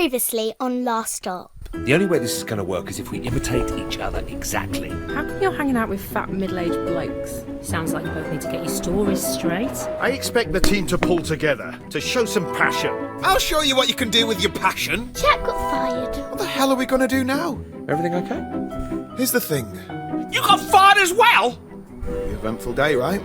Previously on Last Stop. The only way this is going to work is if we imitate each other exactly. How come you're hanging out with fat middle-aged blokes? Sounds like you both need to get your stories straight. I expect the team to pull together, to show some passion. I'll show you what you can do with your passion. Jack got fired. What the hell are we going to do now? Everything okay? Here's the thing. You got fired as well? The eventful day, right?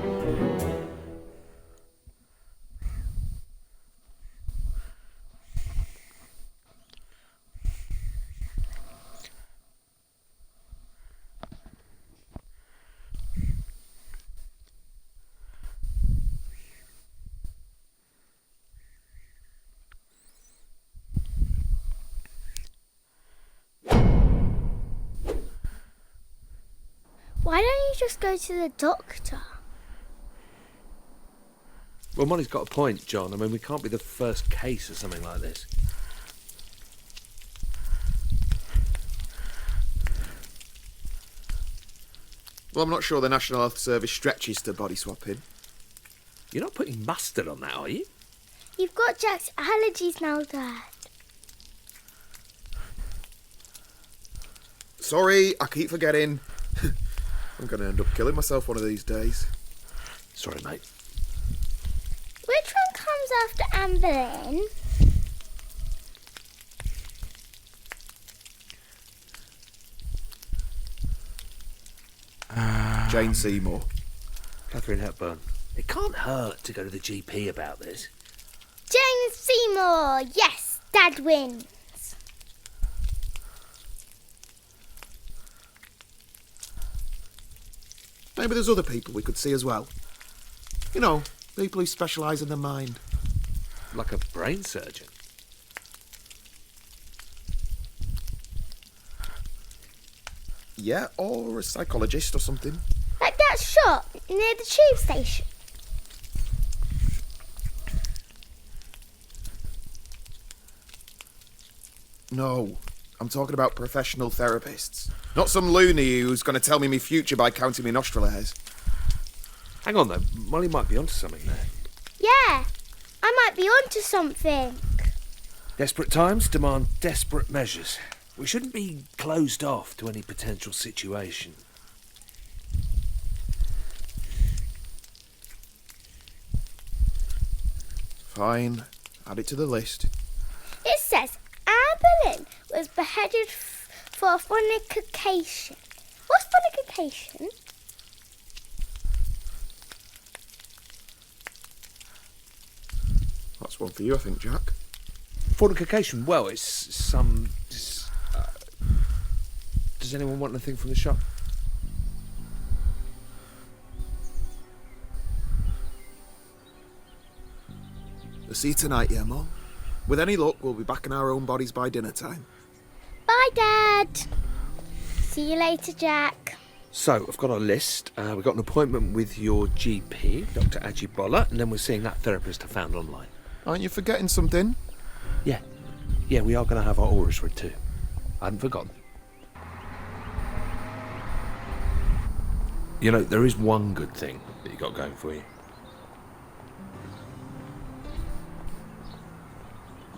Why don't you just go to the doctor? Well, Molly's got a point, John. I mean, we can't be the first case of something like this. Well, I'm not sure the National Health Service stretches to body swapping. You're not putting mustard on that, are you? You've got Jack's allergies now, Dad. Sorry, I keep forgetting. I'm going to end up killing myself one of these days. Sorry, mate. Which one comes after Anne Boleyn? Jane Seymour. Catherine Hepburn. It can't hurt to go to the GP about this. Jane Seymour! Yes, Dad wins. Maybe there's other people we could see as well. You know, people who specialise in the mind. Like a brain surgeon. Yeah, or a psychologist or something. Like that shop near the tube station. No, I'm talking about professional therapists. Not some loony who's going to tell me my future by counting my nostril hairs. Hang on, though. Molly might be onto something there. Yeah, I might be onto something. Desperate times demand desperate measures. We shouldn't be closed off to any potential situation. Fine, add it to the list. It says Anne Boleyn was beheaded for fornication. What's fornication? That's one for you, I think, Jack. Fornication, well, it's some... does anyone want anything from the shop? We'll see you tonight, yeah, Mum? With any luck, we'll be back in our own bodies by dinner time. Bye, Dad. See you later, Jack. So, I've got a list. We've got an appointment with your GP, Dr. Ajibola, and then we're seeing that therapist I found online. Aren't you forgetting something? Yeah, we are going to have our auras read too. I hadn't forgotten. You know, there is one good thing that you got going for you.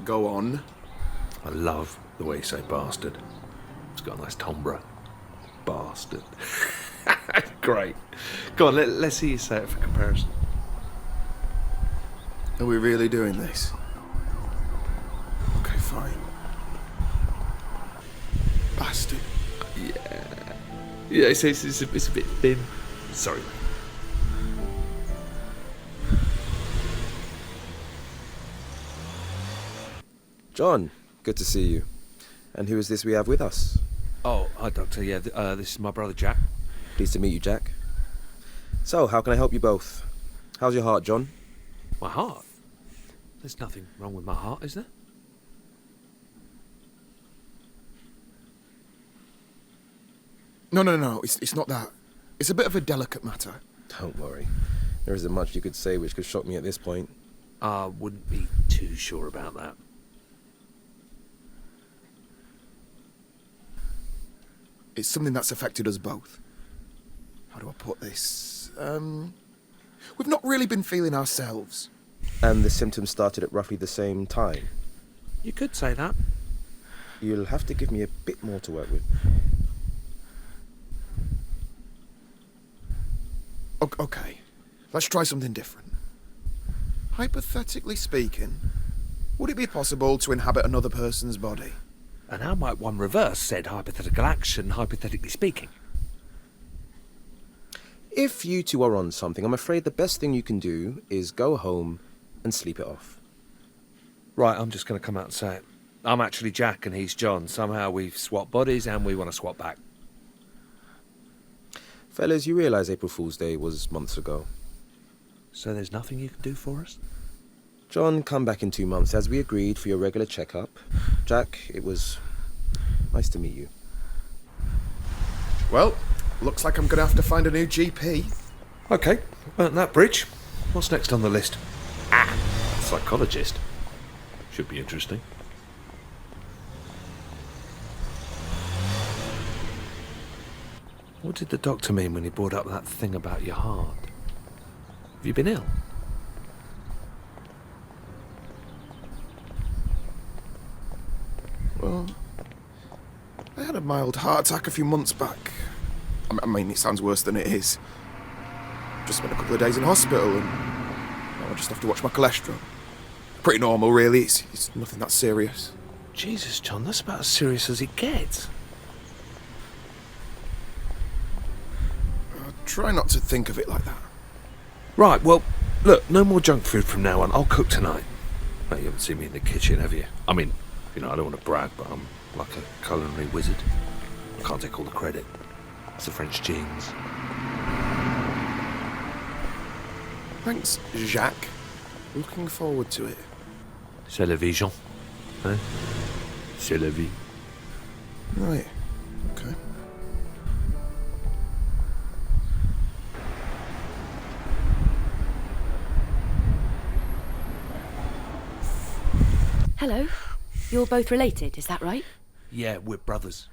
Go on. I love the way you say bastard. It's got a nice timbre. Bastard. Great. Go on, let's see you say it for comparison. Are we really doing this? Okay, fine. Bastard. Yeah, it's a bit thin. Sorry, mate. John, good to see you. And who is this we have with us? Oh, hi, Doctor. Yeah, this is my brother Jack. Pleased to meet you, Jack. So, how can I help you both? How's your heart, John? My heart? There's nothing wrong with my heart, is there? No. It's not that. It's a bit of a delicate matter. Don't worry. There isn't much you could say which could shock me at this point. I wouldn't be too sure about that. It's something that's affected us both. How do I put this? We've not really been feeling ourselves. And the symptoms started at roughly the same time. You could say that. You'll have to give me a bit more to work with. Okay, let's try something different. Hypothetically speaking, would it be possible to inhabit another person's body? And how might one reverse said hypothetical action, hypothetically speaking? If you two are on something, I'm afraid the best thing you can do is go home and sleep it off. Right, I'm just going to come out and say it. I'm actually Jack and he's John. Somehow we've swapped bodies and we want to swap back. Fellas, you realise April Fool's Day was months ago. So there's nothing you can do for us? John, come back in 2 months as we agreed for your regular checkup. Jack, it was nice to meet you. Well, looks like I'm gonna have to find a new GP. Okay, burnt that bridge. What's next on the list? Psychologist. Should be interesting. What did the doctor mean when he brought up that thing about your heart? Have you been ill? Well, I had a mild heart attack a few months back. I mean, it sounds worse than it is. Just spent a couple of days in hospital and now I just have to watch my cholesterol. Pretty normal, really. It's nothing that serious. Jesus, John, that's about as serious as it gets. I try not to think of it like that. Right, well, look, no more junk food from now on. I'll cook tonight. No, you haven't seen me in the kitchen, have you? I mean, I don't want to brag, but I'm like a culinary wizard. I can't take all the credit. It's the French genes. Thanks, Jacques. Looking forward to it. C'est la vie, Jean. Hein? C'est la vie. Right. Okay. Hello. You're both related, is that right? Yeah, we're brothers.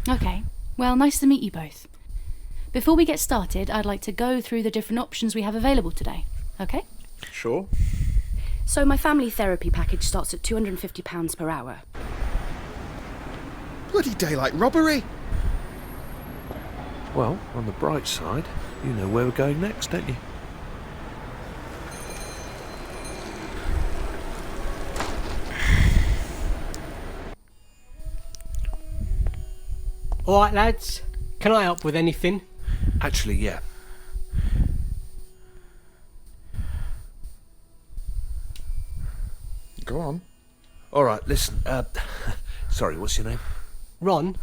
Okay. Well, nice to meet you both. Before we get started, I'd like to go through the different options we have available today. Okay? Sure. So my family therapy package starts at £250 per hour. Bloody daylight robbery! Well, on the bright side, you know where we're going next, don't you? All right, lads. Can I help with anything? Actually, yeah. Go on. All right, listen. Sorry, what's your name? Ron?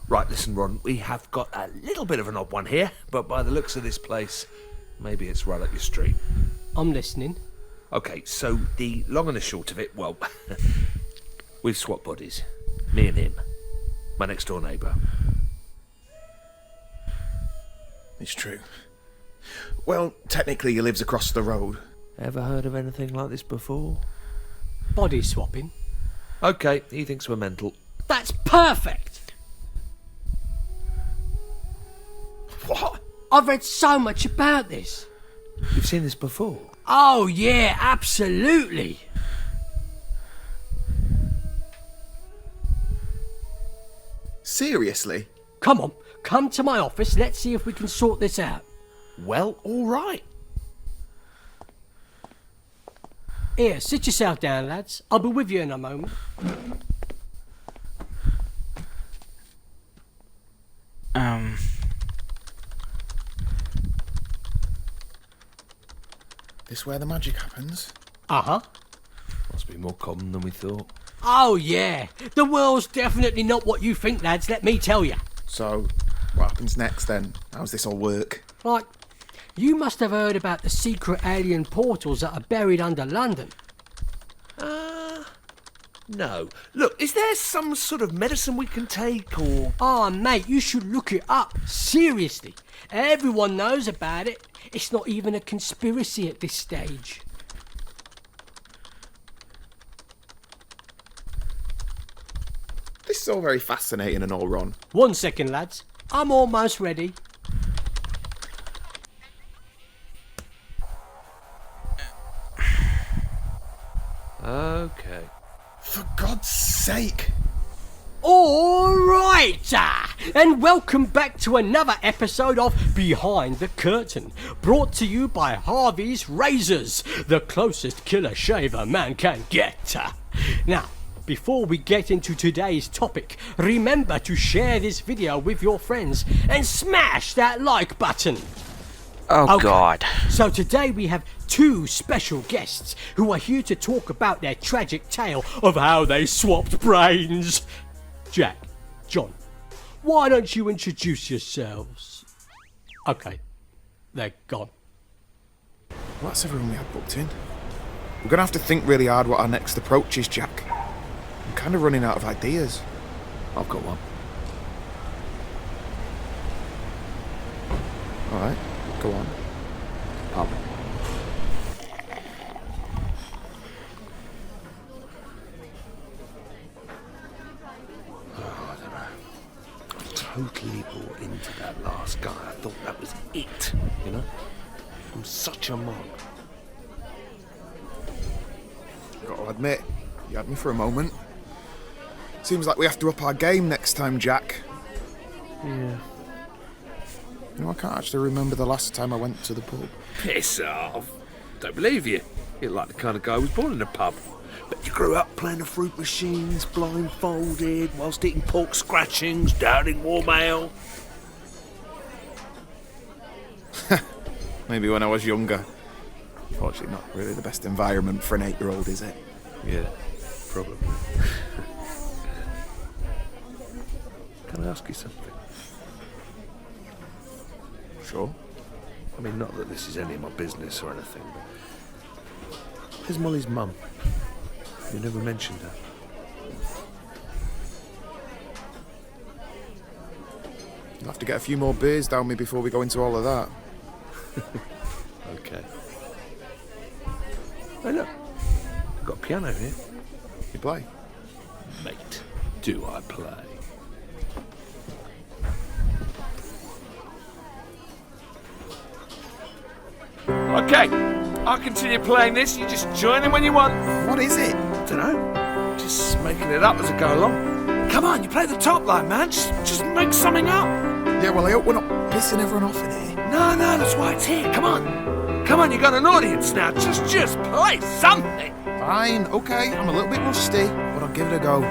Right, listen, Ron. We have got a little bit of an odd one here, but by the looks of this place, maybe it's right up your street. I'm listening. Okay, so the long and the short of it, well, we've swapped bodies. Me and him. My next door neighbour. It's true. Well, technically he lives across the road. Ever heard of anything like this before? Body swapping. Okay, he thinks we're mental. That's perfect! What? I've read so much about this. You've seen this before? Oh, yeah, absolutely. Seriously? Come on, come to my office. Let's see if we can sort this out. Well, all right. Here, sit yourself down, lads. I'll be with you in a moment. This where the magic happens? Uh-huh. Must be more common than we thought. Oh, yeah. The world's definitely not what you think, lads, let me tell you. So, what happens next then? How's this all work? Like, you must have heard about the secret alien portals that are buried under London. No. Look, is there some sort of medicine we can take, or... Oh, mate, you should look it up. Seriously. Everyone knows about it. It's not even a conspiracy at this stage. This is all very fascinating and all, Ron. 1 second, lads. I'm almost ready. Okay. For God's sake! Alright, and welcome back to another episode of Behind the Curtain, brought to you by Harvey's Razors, the closest killer shave a man can get. Now, before we get into today's topic, remember to share this video with your friends and smash that like button. Oh, Okay, God. So today we have two special guests who are here to talk about their tragic tale of how they swapped brains. Jack, John, why don't you introduce yourselves? Okay, they're gone. Well, that's everyone we had booked in. We're gonna have to think really hard what our next approach is, Jack. I'm kind of running out of ideas. I've got one. All right, go on. Pub. Oh, I don't know. I totally bought into that last guy. I thought that was it, you know? I'm such a mug. Got to admit, you had me for a moment. Seems like we have to up our game next time, Jack. Yeah. You know, I can't actually remember the last time I went to the pub. Piss off. Don't believe you. You're like the kind of guy who was born in a pub. But you grew up playing the fruit machines, blindfolded, whilst eating pork scratchings, downing warm ale. Maybe when I was younger. Fortunately, not really the best environment for an 8-year-old, is it? Yeah, probably. Can I ask you something? Sure. I mean, not that this is any of my business or anything, but... Where's Molly's mum? You never mentioned her. You'll have to get a few more beers down me before we go into all of that. Okay. Hey, look. I've got a piano here. You play? Mate, do I play? Okay, I'll continue playing this. You just join in when you want. What is it? Dunno. Just making it up as I go along. Come on, you play the top line, man. Just make something up. Yeah, well, I hope we're not pissing everyone off in here. No, that's why it's here. Come on. Come on, you got an audience now. Just play something. Fine, okay, I'm a little bit rusty, but I'll give it a go.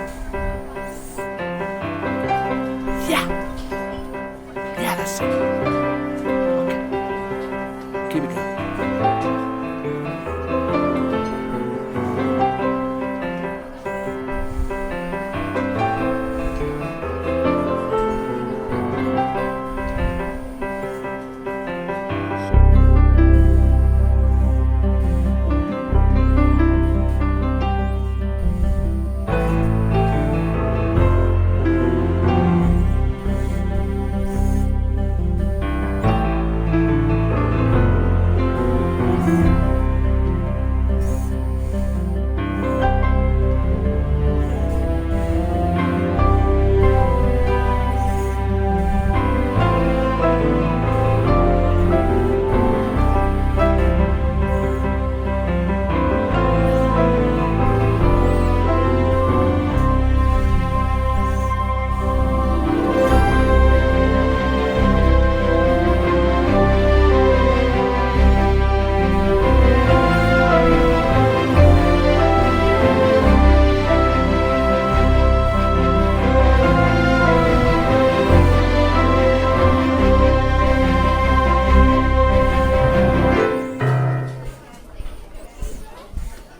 Yeah. Yeah, that's it. Okay. Keep it going.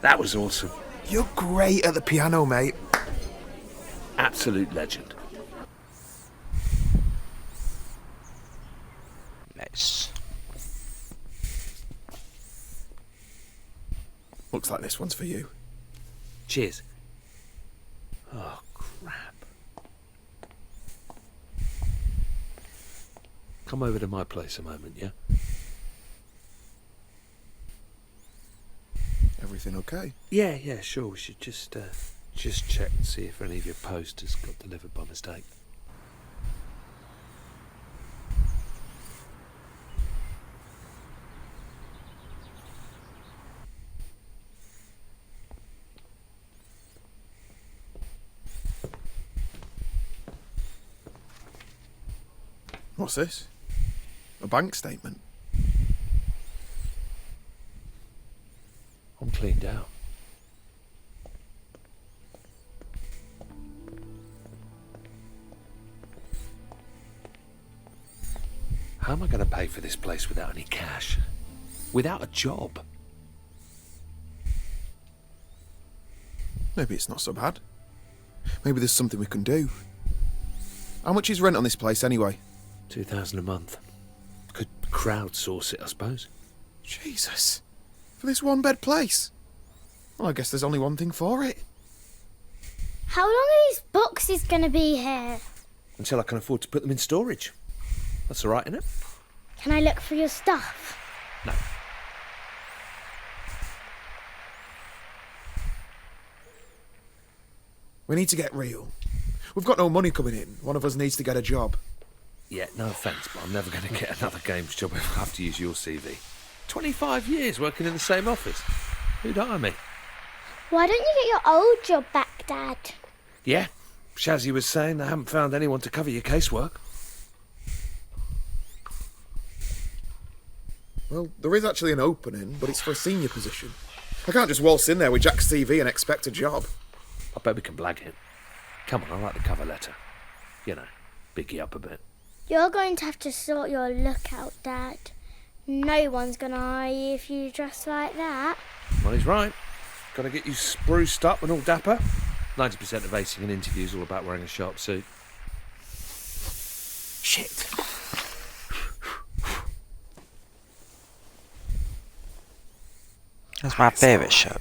That was awesome. You're great at the piano, mate. Absolute legend. Nice. Looks like this one's for you. Cheers. Oh, crap. Come over to my place a moment, yeah? Everything okay? Yeah, sure. We should just check and see if any of your posters got delivered by mistake. What's this? A bank statement? I'm cleaned out. How am I going to pay for this place without any cash? Without a job? Maybe it's not so bad. Maybe there's something we can do. How much is rent on this place anyway? 2,000 a month. Could crowdsource it, I suppose. Jesus. For this one-bed place? Well, I guess there's only one thing for it. How long are these boxes going to be here? Until I can afford to put them in storage. That's all right, isn't it? Can I look for your stuff? No. We need to get real. We've got no money coming in. One of us needs to get a job. Yeah, no offence, but I'm never going to get another games job if I have to use your CV. 25 years working in the same office. Who'd hire me? Why don't you get your old job back, Dad? Yeah, Shazzy was saying they haven't found anyone to cover your casework. Well, there is actually an opening, but it's for a senior position. I can't just waltz in there with Jack's CV and expect a job. I bet we can blag it. Come on, I like the cover letter. You know, big you up a bit. You're going to have to sort your look out, Dad. No one's going to hire you if you dress like that. Well, he's right. Got to get you spruced up and all dapper. 90% of acing an interview is all about wearing a sharp suit. Shit. That's my favourite show.